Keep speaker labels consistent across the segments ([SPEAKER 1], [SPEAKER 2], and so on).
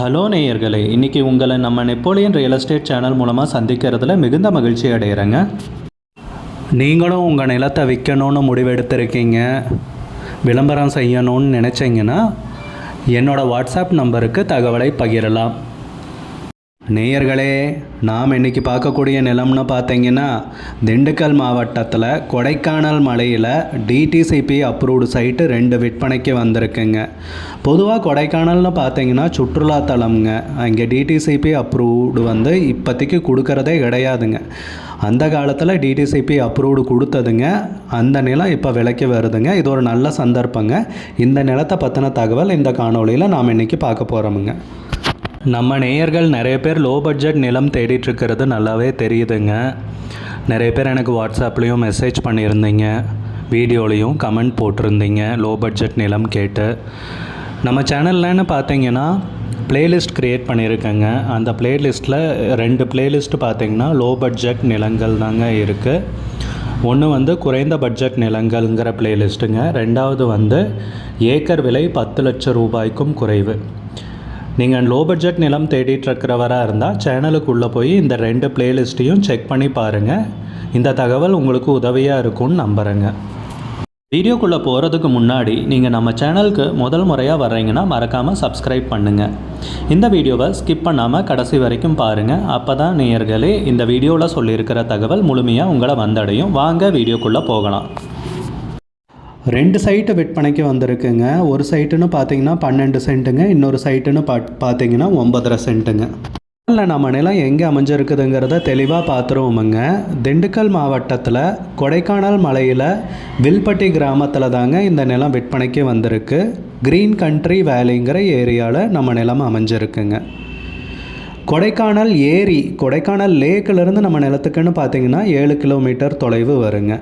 [SPEAKER 1] Hello நேயர்களே, இன்றைக்கி உங்களை நம்ம நெப்போலியன் ரியல் எஸ்டேட் சேனல் மூலமாக சந்திக்கிறதுல மிகுந்த மகிழ்ச்சி அடைகிறேங்க. நீங்களும் உங்கள் நிலத்தை விற்கணும்னு முடிவெடுத்திருக்கீங்க, விளம்பரம் செய்யணும்னு நினச்சிங்கன்னா என்னோடய வாட்ஸ்அப் நம்பருக்கு தகவலை பகிரலாம். நேயர்களே, நாம் இன்றைக்கி பார்க்கக்கூடிய நிலம்னு பார்த்தீங்கன்னா திண்டுக்கல் மாவட்டத்தில் கொடைக்கானல் மலையில் டிடிசிபி அப்ரூவ்டு சைட்டு 2 விற்பனைக்கு வந்திருக்குங்க. பொதுவாக கொடைக்கானல்னு பார்த்தீங்கன்னா சுற்றுலாத்தலம்ங்க. அங்கே டிடிசிபி அப்ரூவ்டு இப்போதைக்கு கொடுக்கறதே கிடையாதுங்க. அந்த காலத்தில் டிடிசிபி அப்ரூவ்டு கொடுத்ததுங்க. அந்த நிலம் இப்போ விலைக்கு வருதுங்க. இது ஒரு நல்ல சந்தர்ப்பங்க. இந்த நிலத்தை பற்றின தகவல் இந்த காணொலியில் நாம் இன்றைக்கி பார்க்க போகிறோமுங்க. நம்ம நேயர்கள் நிறைய பேர் லோ பட்ஜெட் நிலம் தேடிட்டுருக்கிறது நல்லாவே தெரியுதுங்க. நிறைய பேர் எனக்கு வாட்ஸ்அப்லேயும் மெசேஜ் பண்ணியிருந்தீங்க, வீடியோலையும் கமெண்ட் போட்டிருந்தீங்க லோ பட்ஜெட் நிலம் கேட்டு. நம்ம சேனல்லன்னு பார்த்தீங்கன்னா ப்ளேலிஸ்ட் க்ரியேட் பண்ணியிருக்கேங்க. அந்த ப்ளேலிஸ்ட்டில் 2 ப்ளேலிஸ்ட்டு பார்த்தீங்கன்னா லோ பட்ஜெட் நிலங்கள் தாங்க இருக்குது. ஒன்று குறைந்த பட்ஜெட் நிலங்கள்ங்கிற ப்ளேலிஸ்ட்டுங்க. ரெண்டாவது ஏக்கர் விலை 10 லட்சம் ரூபாய்க்கும் குறைவு. நீங்கள் லோ பட்ஜெட் நிலம் தேடிட்டுருக்கிறவராக இருந்தால் சேனலுக்குள்ளே போய் இந்த 2 ப்ளேலிஸ்ட்டையும் செக் பண்ணி பாருங்கள். இந்த தகவல் உங்களுக்கு உதவியாக இருக்கும்னு நம்புகிறேங்க. வீடியோக்குள்ளே போகிறதுக்கு முன்னாடி நீங்கள் நம்ம சேனலுக்கு முதல் முறையாக வர்றீங்கன்னா மறக்காமல் சப்ஸ்கிரைப் பண்ணுங்கள். இந்த வீடியோவை ஸ்கிப் பண்ணாமல் கடைசி வரைக்கும் பாருங்கள். அப்போ தான் நேயர்களே இந்த வீடியோவில் சொல்லியிருக்கிற தகவல் முழுமையாக உங்களை வந்தடையும். வாங்க வீடியோக்குள்ளே போகலாம். 2 சைட்டு விற்பனைக்கு வந்திருக்குங்க. ஒரு சைட்டுன்னு பார்த்தீங்கன்னா 12 சென்ட்டுங்க, இன்னொரு சைட்டுன்னு பார்த்தீங்கன்னா 9.5 சென்ட்டுங்க. இல்லை, நம்ம நிலம் எங்கே அமைஞ்சிருக்குதுங்கிறத தெளிவாக பார்த்துருவோமுங்க. திண்டுக்கல் மாவட்டத்தில் கொடைக்கானல் மலையில் வில்பட்டி கிராமத்தில் தாங்க இந்த நிலம் விற்பனைக்கு வந்திருக்கு. க்ரீன் கண்ட்ரி வேலிங்கிற ஏரியாவில் நம்ம நிலம் அமைஞ்சிருக்குங்க. கொடைக்கானல் ஏரி, கொடைக்கானல் லேக்கிலேருந்து நம்ம நிலத்துக்குன்னு பார்த்தீங்கன்னா 7 கிலோமீட்டர் தொலைவு வருங்க.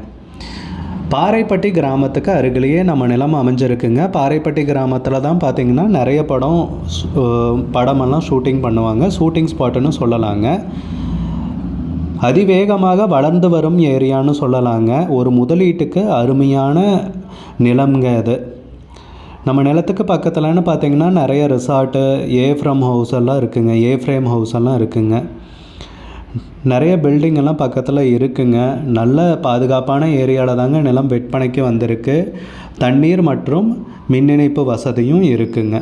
[SPEAKER 1] பாறைப்பட்டி கிராமத்துக்கு அருகிலேயே நம்ம நிலம் அமைஞ்சிருக்குங்க. பாறைப்பட்டி கிராமத்தில் தான் பார்த்திங்கன்னா நிறைய படமெல்லாம் ஷூட்டிங் பண்ணுவாங்க. ஷூட்டிங் ஸ்பாட்டுன்னு சொல்லலாங்க. அதிவேகமாக வளர்ந்து வரும் ஏரியான்னு சொல்லலாங்க. ஒரு முதலீட்டுக்கு அருமையான நிலம்ங்க அது. நம்ம நிலத்துக்கு பக்கத்துலன்னு பார்த்திங்கன்னா நிறைய ரிசார்ட்டு, ஏஃப்ரம் ஹவுஸ் எல்லாம் இருக்குங்க. ஏஃப்ரேம் ஹவுஸ் எல்லாம் இருக்குங்க. நிறைய பில்டிங் எல்லாம் பக்கத்தில் இருக்குங்க. நல்ல பாதுகாப்பான ஏரியாவில் தாங்க நிலம் விற்பனைக்கு வந்திருக்கு. தண்ணீர் மற்றும் மின் இணைப்பு வசதியும் இருக்குங்க.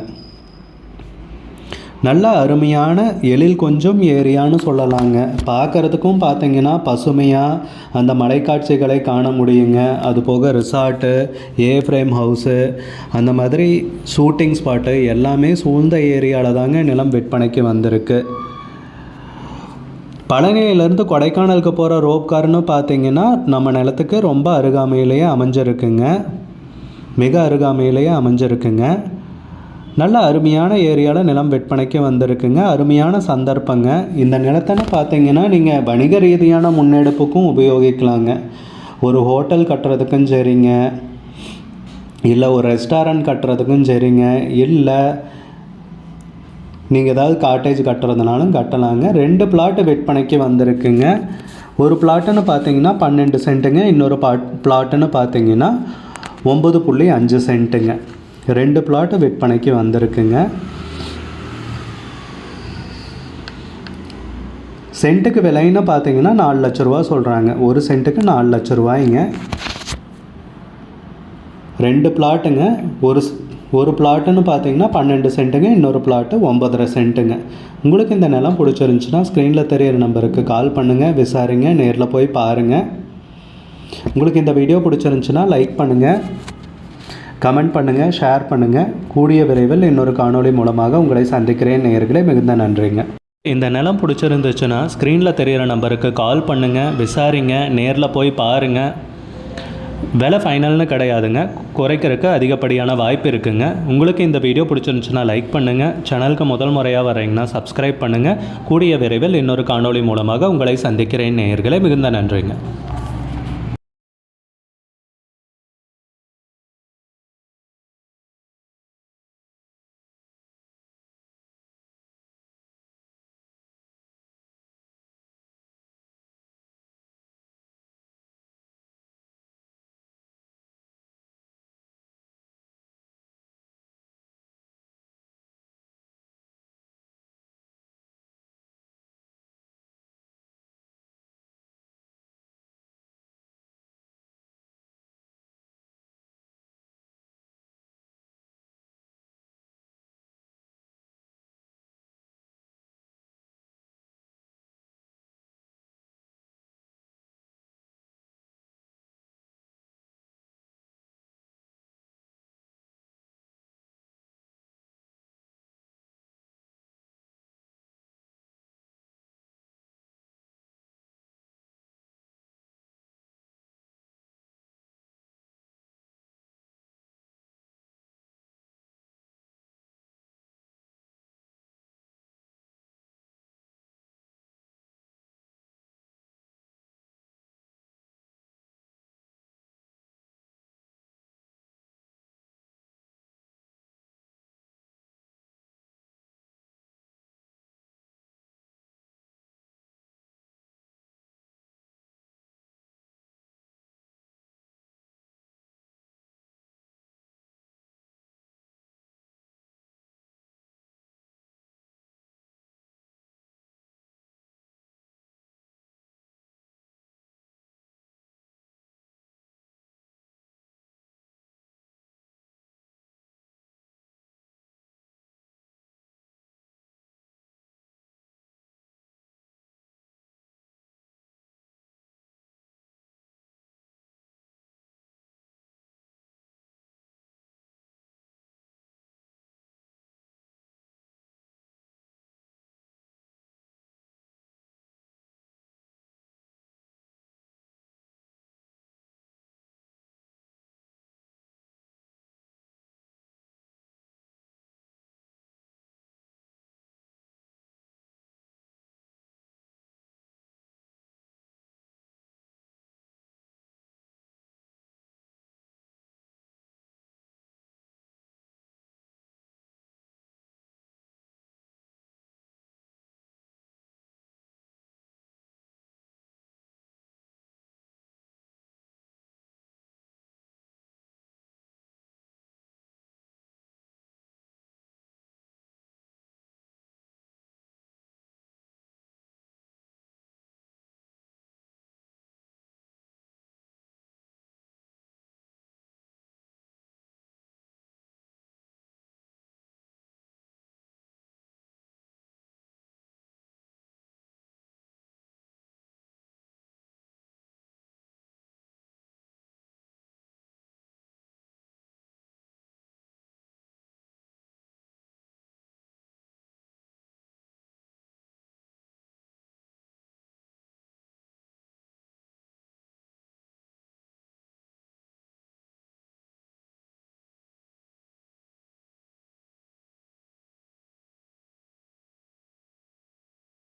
[SPEAKER 1] நல்ல அருமையான எழில் கொஞ்சம் ஏரியான்னு சொல்லலாங்க. பார்க்குறதுக்கும் பார்த்தீங்கன்னா பசுமையாக அந்த மலைக்காட்சிகளை காண முடியுங்க. அதுபோக ரிசார்ட்டு, ஏஃப்ரேம் ஹவுஸு, அந்த மாதிரி ஷூட்டிங் ஸ்பாட்டு எல்லாமே சூழ்ந்த ஏரியாவில் தாங்க நிலம் விற்பனைக்கு வந்திருக்கு. பழனியிலேருந்து கொடைக்கானலுக்கு போகிற ரோப் கார்னு பார்த்தீங்கன்னா நம்ம நிலத்துக்கு ரொம்ப அருகாமையிலேயே அமைஞ்சிருக்குங்க. மிக அருகாமையிலேயே அமைஞ்சிருக்குங்க. நல்ல அருமையான ஏரியாவில் நிலம் விற்பனைக்கு வந்திருக்குங்க. அருமையான சந்தர்ப்பங்க. இந்த நிலத்தைன்னு பார்த்தீங்கன்னா நீங்கள் வணிக ரீதியான முன்னெடுப்புக்கும் உபயோகிக்கலாங்க. ஒரு ஹோட்டல் கட்டுறதுக்கும் சரிங்க, இல்லை ஒரு ரெஸ்டாரண்ட் கட்டுறதுக்கும் சரிங்க, இல்லை நீங்கள் ஏதாவது காட்டேஜ் கட்டுறதுனாலும் கட்டலாங்க. 2 பிளாட்டு விற்பனைக்கு வந்திருக்குங்க. ஒரு பிளாட்டுன்னு பார்த்தீங்கன்னா 12 சென்ட்டுங்க, இன்னொரு பிளாட்டுன்னு பார்த்தீங்கன்னா 9.5 சென்ட்டுங்க. 2 பிளாட்டு விற்பனைக்கு வந்திருக்குங்க. சென்ட்டுக்கு விலைன்னு பார்த்தீங்கன்னா 4 லட்ச ரூபா சொல்கிறாங்க. ஒரு சென்ட்டுக்கு 4 லட்ச ரூபாய்ங்க. 2 பிளாட்டுங்க. ஒரு பிளாட்டுன்னு பார்த்தீங்கன்னா 12 சென்ட்டுங்க, இன்னொரு பிளாட்டு 9.5 சென்ட்டுங்க. உங்களுக்கு இந்த நிலம் பிடிச்சிருந்துச்சுன்னா ஸ்க்ரீனில் தெரியிற நம்பருக்கு கால் பண்ணுங்கள், விசாரிங்க, நேரில் போய் பாருங்கள். உங்களுக்கு இந்த வீடியோ பிடிச்சிருந்துச்சுன்னா லைக் பண்ணுங்கள், கமெண்ட் பண்ணுங்கள், ஷேர் பண்ணுங்கள். கூடிய விரைவில் இன்னொரு காணொளி மூலமாக உங்களை சந்திக்கிறேன் நேயர்களே. மிகுந்த நன்றிங்க. இந்த நிலம் பிடிச்சிருந்துச்சுன்னா ஸ்க்ரீனில் தெரியிற நம்பருக்கு கால் பண்ணுங்கள், விசாரிங்க, நேரில் போய் பாருங்கள். விலை ஃபைனல்னு கிடையாதுங்க. குறைக்கிறதுக்கு அதிகப்படியான வாய்ப்பு இருக்குங்க. உங்களுக்கு இந்த வீடியோ பிடிச்சிருந்துச்சுன்னா லைக் பண்ணுங்கள். சேனலுக்கு முதல் முறையாக வரீங்கன்னா சப்ஸ்கிரைப் பண்ணுங்கள். கூடிய விரைவில் இன்னொரு காணொளி மூலமாக உங்களை சந்திக்கிறேன் நேயர்களே. மிகுந்த நன்றிங்க.